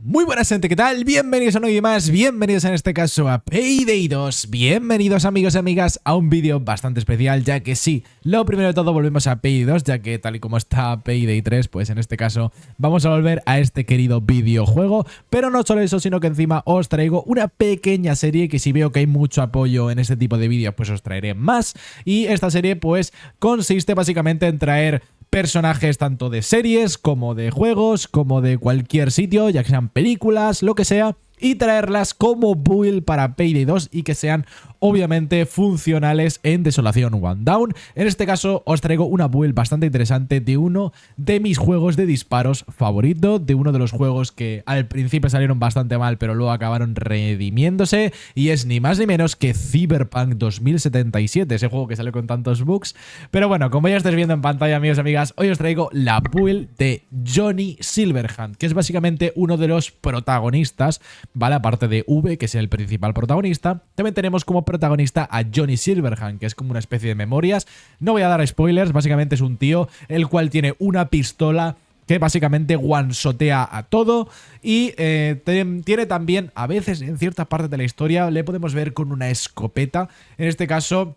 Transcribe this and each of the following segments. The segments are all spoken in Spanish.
Muy buenas gente, ¿qué tal? Bienvenidos a un vídeo más, bienvenidos en este caso a Payday 2. Bienvenidos amigos y amigas a un vídeo bastante especial, ya que sí, lo primero de todo volvemos a Payday 2, ya que tal y como está Payday 3, pues en este caso vamos a volver a este querido videojuego. Pero no solo eso, sino que encima os traigo una pequeña serie que si veo que hay mucho apoyo en este tipo de vídeos, pues os traeré más. Y esta serie pues consiste básicamente en traer personajes tanto de series como de juegos, como de cualquier sitio, ya que sean películas, lo que sea, y traerlas como build para Payday 2 y que sean obviamente funcionales en Desolación One Down. En este caso os traigo una build bastante interesante de uno de mis juegos de disparos favorito, de uno de los juegos que al principio salieron bastante mal pero luego acabaron redimiéndose, y es ni más ni menos que Cyberpunk 2077, ese juego que salió con tantos bugs. Pero bueno, como ya estáis viendo en pantalla, amigos y amigas, hoy os traigo la build de Johnny Silverhand, que es básicamente uno de los protagonistas, ¿vale? Aparte de V, que es el principal protagonista, también tenemos como protagonista a Johnny Silverhand, que es como una especie de memorias. No voy a dar spoilers, básicamente es un tío el cual tiene una pistola que básicamente one-shotea a todo y tiene también, a veces en ciertas partes de la historia, le podemos ver con una escopeta. En este caso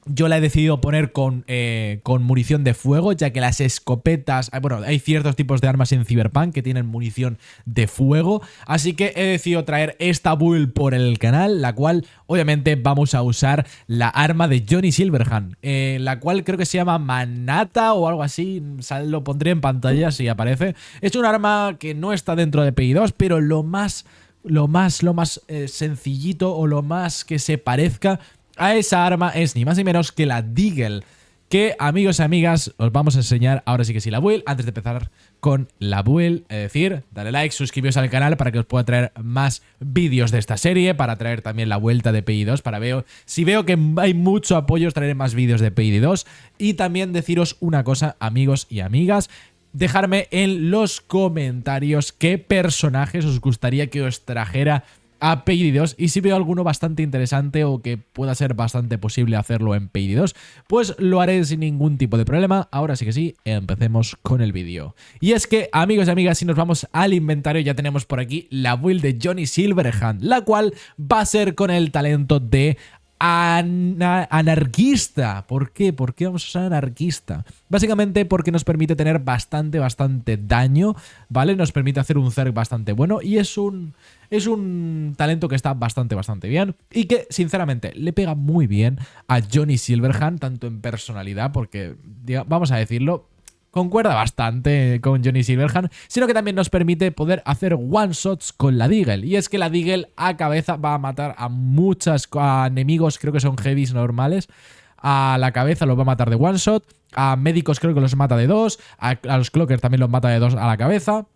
yo la he decidido poner con munición de fuego, ya que las escopetas... Bueno, hay ciertos tipos de armas en Cyberpunk que tienen munición de fuego, así que he decidido traer esta build por el canal, la cual obviamente vamos a usar la arma de Johnny Silverhand, la cual creo que se llama Manata o algo así, lo pondré en pantalla si aparece. Es un arma que no está dentro de Payday 2, pero lo más sencillito o lo más que se parezca a esa arma es ni más ni menos que la Deagle, que amigos y amigas os vamos a enseñar ahora sí que sí la build. Antes de empezar con la build, es decir, dale like, suscribiros al canal para que os pueda traer más vídeos de esta serie, para traer también la vuelta de Payday 2, si veo que hay mucho apoyo os traeré más vídeos de Payday 2. Y también deciros una cosa, amigos y amigas, dejarme en los comentarios qué personajes os gustaría que os trajera a Payday 2, y si veo alguno bastante interesante o que pueda ser bastante posible hacerlo en Payday 2, pues lo haré sin ningún tipo de problema. Ahora sí que sí, empecemos con el vídeo. Y es que, amigos y amigas, si nos vamos al inventario, ya tenemos por aquí la build de Johnny Silverhand, la cual va a ser con el talento de anarquista. ¿Por qué? ¿Por qué vamos a usar anarquista? Básicamente porque nos permite tener bastante daño, ¿vale? Nos permite hacer un zerg bastante bueno y es un talento que está bastante bien y que sinceramente le pega muy bien a Johnny Silverhand, tanto en personalidad, porque vamos a decirlo, concuerda bastante con Johnny Silverhand, sino que también nos permite poder hacer one-shots con la Deagle. Y es que la Deagle a cabeza va a matar a enemigos, creo que son heavies normales, a la cabeza los va a matar de one-shot, a médicos creo que los mata de 2, a los clockers también los mata de 2 a la cabeza.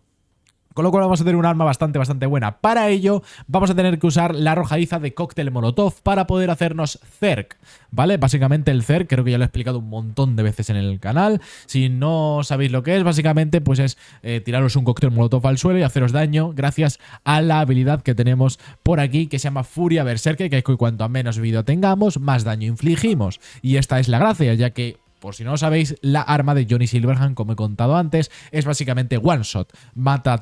Con lo cual vamos a tener un arma bastante buena. Para ello vamos a tener que usar la arrojadiza de cóctel molotov para poder hacernos zerg, ¿vale? Básicamente el zerg, creo que ya lo he explicado un montón de veces en el canal. Si no sabéis lo que es, básicamente pues es tiraros un cóctel molotov al suelo y haceros daño gracias a la habilidad que tenemos por aquí, que se llama Furia Berserker, que es que cuanto menos vida tengamos, más daño infligimos. Y esta es la gracia, ya que, por si no lo sabéis, la arma de Johnny Silverhand, como he contado antes, es básicamente one shot.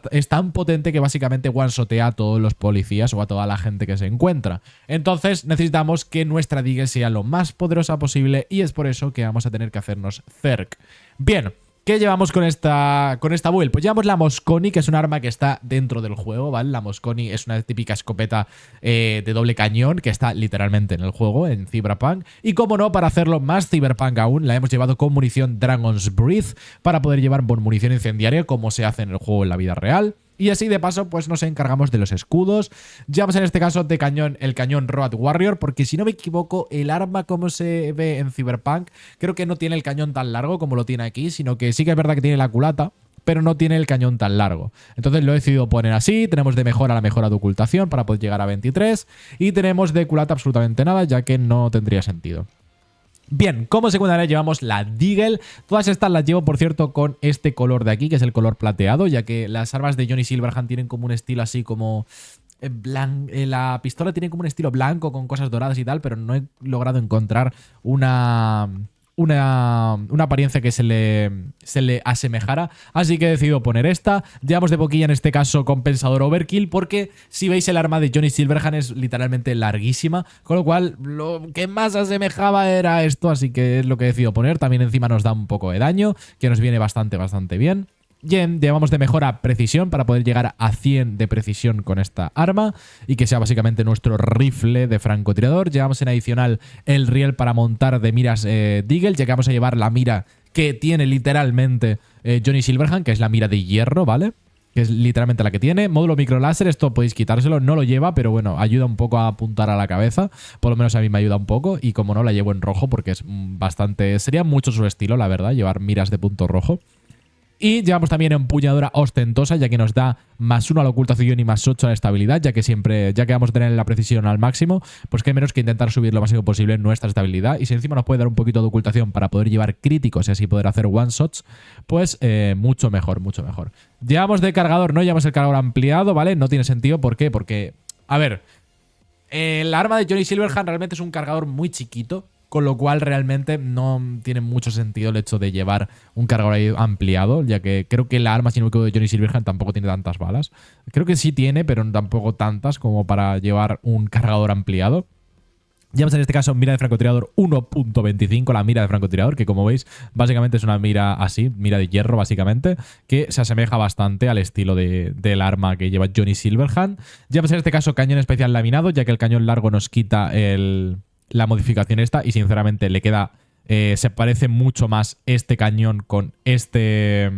Es tan potente que básicamente one shotea a todos los policías o a toda la gente que se encuentra. Entonces necesitamos que nuestra Deagle sea lo más poderosa posible y es por eso que vamos a tener que hacernos zerg. Bien, ¿qué llevamos con esta build? Pues llevamos la Mosconi, que es un arma que está dentro del juego, ¿vale? La Mosconi es una típica escopeta de doble cañón que está literalmente en el juego, en Cyberpunk. Y como no, para hacerlo más Cyberpunk aún, la hemos llevado con munición Dragon's Breath para poder llevar munición incendiaria como se hace en el juego en la vida real. Y así de paso pues nos encargamos de los escudos. Llevamos en este caso de cañón el cañón Road Warrior, porque si no me equivoco el arma como se ve en Cyberpunk creo que no tiene el cañón tan largo como lo tiene aquí, sino que sí que es verdad que tiene la culata, pero no tiene el cañón tan largo. Entonces lo he decidido poner así. Tenemos de mejora la mejora de ocultación para poder llegar a 23 y tenemos de culata absolutamente nada, ya que no tendría sentido. Bien, como secundaria llevamos la Deagle. Todas estas las llevo, por cierto, con este color de aquí, que es el color plateado, ya que las armas de Johnny Silverhand tienen como un estilo así como... la pistola tiene como un estilo blanco con cosas doradas y tal, pero no he logrado encontrar un una apariencia que se le asemejara, así que he decidido poner esta. Llevamos de boquilla en este caso compensador overkill, porque si veis el arma de Johnny Silverhand es literalmente larguísima, con lo cual lo que más asemejaba era esto, así que es lo que he decidido poner. También encima nos da un poco de daño, que nos viene bastante bien. Llevamos de mejora precisión para poder llegar a 100 de precisión con esta arma y que sea básicamente nuestro rifle de francotirador. Llevamos en adicional el riel para montar de miras Deagle, ya que vamos a llevar la mira que tiene literalmente Johnny Silverhand, que es la mira de hierro, ¿vale? Que es literalmente la que tiene. Módulo microláser, esto podéis quitárselo, no lo lleva, pero bueno, ayuda un poco a apuntar a la cabeza. Por lo menos a mí me ayuda un poco y como no, la llevo en rojo porque es bastante... Sería mucho su estilo, la verdad, llevar miras de punto rojo. Y llevamos también empuñadura ostentosa, ya que nos da +1 a la ocultación y +8 a la estabilidad, ya que vamos a tener la precisión al máximo, pues que menos que intentar subir lo máximo posible nuestra estabilidad. Y si encima nos puede dar un poquito de ocultación para poder llevar críticos y así poder hacer one-shots, pues mucho mejor, mucho mejor. Llevamos de cargador, no llevamos el cargador ampliado, ¿vale? No tiene sentido, ¿por qué? Porque, a ver, el arma de Johnny Silverhand realmente es un cargador muy chiquito, con lo cual realmente no tiene mucho sentido el hecho de llevar un cargador ahí ampliado, ya que creo que la arma, si no me equivoco, de Johnny Silverhand tampoco tiene tantas balas. Creo que sí tiene, pero tampoco tantas como para llevar un cargador ampliado. Llevamos en este caso mira de francotirador 1.25, la mira de francotirador, que como veis básicamente es una mira así, mira de hierro básicamente, que se asemeja bastante al estilo del arma que lleva Johnny Silverhand. Llevamos en este caso cañón especial laminado, ya que el cañón largo nos quita la modificación esta y sinceramente le queda... se parece mucho más este cañón con esta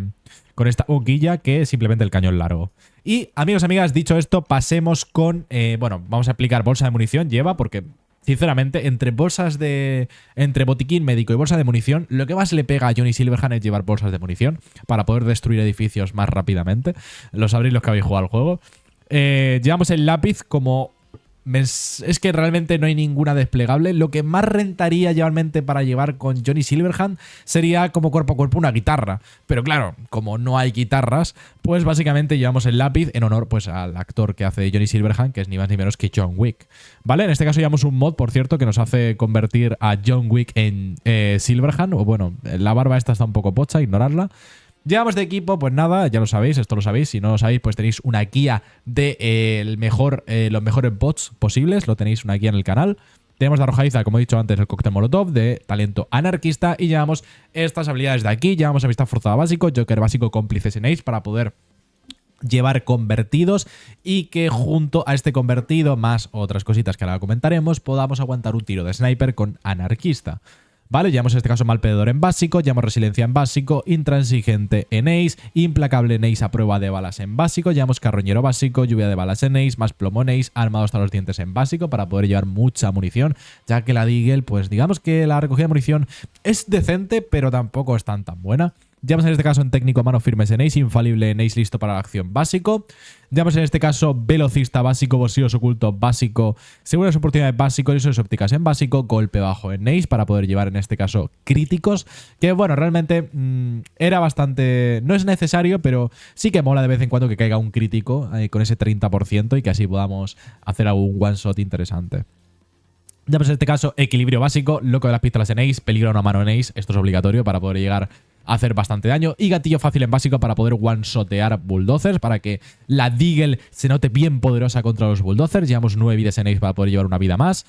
boquilla que simplemente el cañón largo. Y amigos, amigas, dicho esto, pasemos con... bueno, vamos a aplicar bolsa de munición, lleva, porque sinceramente entre botiquín médico y bolsa de munición, lo que más le pega a Johnny Silverhand es llevar bolsas de munición para poder destruir edificios más rápidamente. Lo sabréis los que habéis jugado al juego. Llevamos el lápiz como... Es que realmente no hay ninguna desplegable. Lo que más rentaría igualmente para llevar con Johnny Silverhand sería como cuerpo a cuerpo una guitarra. Pero claro, como no hay guitarras, pues básicamente llevamos el lápiz en honor pues al actor que hace de Johnny Silverhand, que es ni más ni menos que John Wick. ¿Vale? En este caso llevamos un mod, por cierto, que nos hace convertir a John Wick en Silverhand. O bueno, la barba esta está un poco pocha, ignorarla. Llevamos de equipo, pues nada, ya lo sabéis, esto lo sabéis. Si no lo sabéis, pues tenéis una guía de los mejores bots posibles. Lo tenéis una guía en el canal. Tenemos de arrojadiza, como he dicho antes, el cóctel molotov de talento anarquista. Y llevamos estas habilidades de aquí. Llevamos amistad forzada básico, Joker básico, cómplices en Ace para poder llevar convertidos y que junto a este convertido, más otras cositas que ahora comentaremos, podamos aguantar un tiro de sniper con anarquista. Vale, llevamos en este caso mal perdedor en básico, llevamos resiliencia en básico, intransigente en Ace, implacable en Ace a prueba de balas en básico, llevamos carroñero básico, lluvia de balas en Ace, más plomo en Ace, armado hasta los dientes en básico para poder llevar mucha munición, ya que la Deagle, pues digamos que la recogida de munición es decente, pero tampoco es tan buena. Llevamos en este caso en técnico mano firmes en Ace, infalible en Ace listo para la acción básico. Llevamos en este caso velocista básico, bolsillos oculto básico, seguras oportunidades básico, visores ópticas en básico, golpe bajo en Ace para poder llevar en este caso críticos. Que bueno, realmente era bastante... No es necesario, pero sí que mola de vez en cuando que caiga un crítico con ese 30% y que así podamos hacer algún one shot interesante. Llevamos en este caso equilibrio básico, loco de las pistolas en Ace, peligro a una mano en Ace, esto es obligatorio para poder llegar a hacer bastante daño, y gatillo fácil en básico para poder one-shotear bulldozers, para que la Deagle se note bien poderosa contra los bulldozers. Llevamos 9 vidas en Ace para poder llevar una vida más.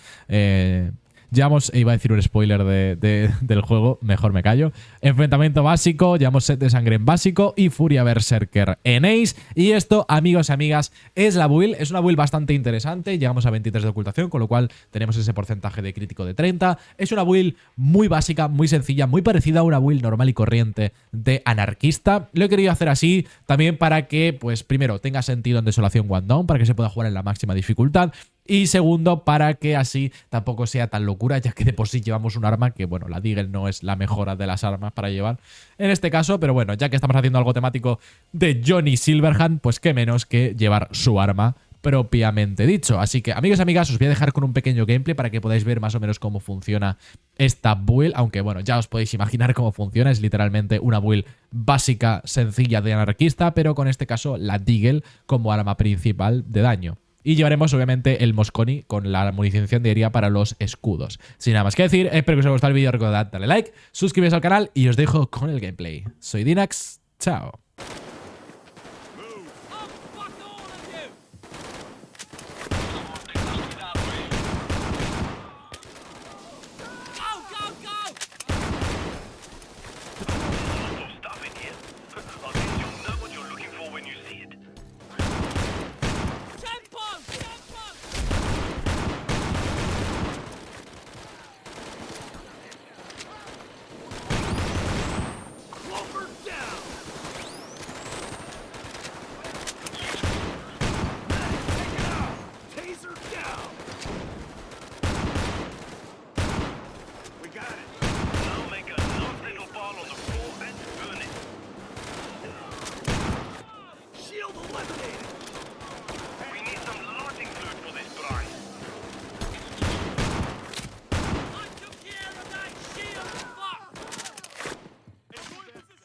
Llevamos, iba a decir un spoiler del juego, mejor me callo. Enfrentamiento básico, llevamos set de sangre en básico y furia berserker en Ace. Y esto, amigos y amigas, es la build. Es una build bastante interesante. Llegamos a 23 de ocultación, con lo cual tenemos ese porcentaje de crítico de 30. Es una build muy básica, muy sencilla, muy parecida a una build normal y corriente de anarquista. Lo he querido hacer así también para que, pues primero, tenga sentido en Desolación One Down, para que se pueda jugar en la máxima dificultad. Y segundo, para que así tampoco sea tan locura, ya que de por sí llevamos un arma que, bueno, la Deagle no es la mejor de las armas para llevar en este caso, pero bueno, ya que estamos haciendo algo temático de Johnny Silverhand, pues qué menos que llevar su arma propiamente dicho. Así que, amigos y amigas, os voy a dejar con un pequeño gameplay para que podáis ver más o menos cómo funciona esta build, aunque bueno, ya os podéis imaginar cómo funciona, es literalmente una build básica, sencilla de anarquista, pero con este caso la Deagle como arma principal de daño. Y llevaremos obviamente el Mosconi con la munición incendiaria para los escudos. Sin nada más que decir, espero que os haya gustado el vídeo, recordad darle like, suscribiros al canal y os dejo con el gameplay. Soy Dinax, chao.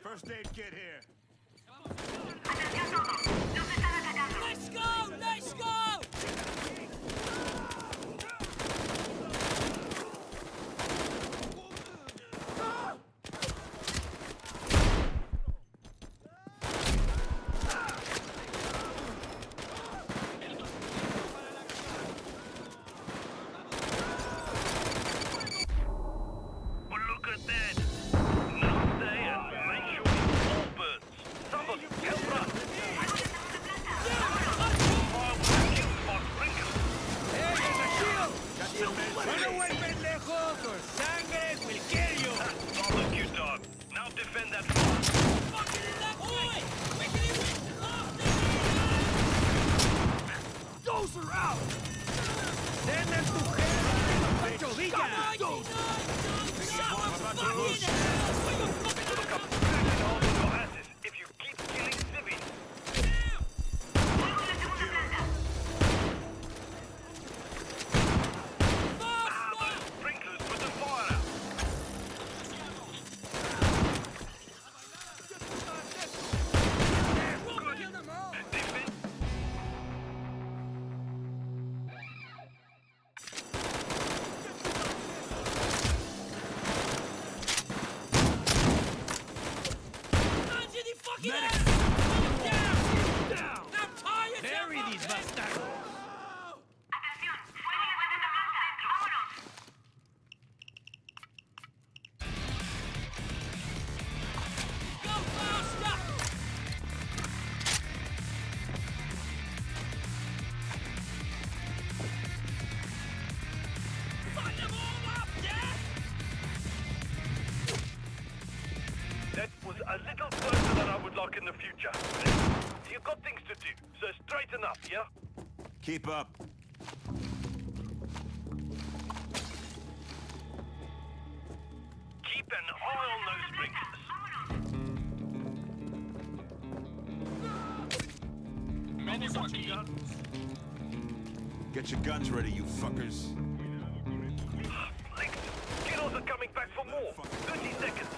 First aid kit here. Let's go! Let's go! Well, look at that. Now stay and make sure it all burns. Somebody help us. Fire with the kill spot sprinkler. ¡Run away, pendejos, or sangre will kill you! Not like you, dog. Now defend that farm. Those are out! ¡Send them to hell! ¡Pancho Villa! Look up. All your asses if you keep killing civvies. Ah, those sprinklers put the fire out. Good. Defend. Bury these bastards! That was a little closer than I would like in the future. You've got things to do, so straighten up, yeah? Keep up. Keep an eye on those sprinklers. Get your guns ready, you fuckers. Link, kiddos are coming back for more. 30 seconds.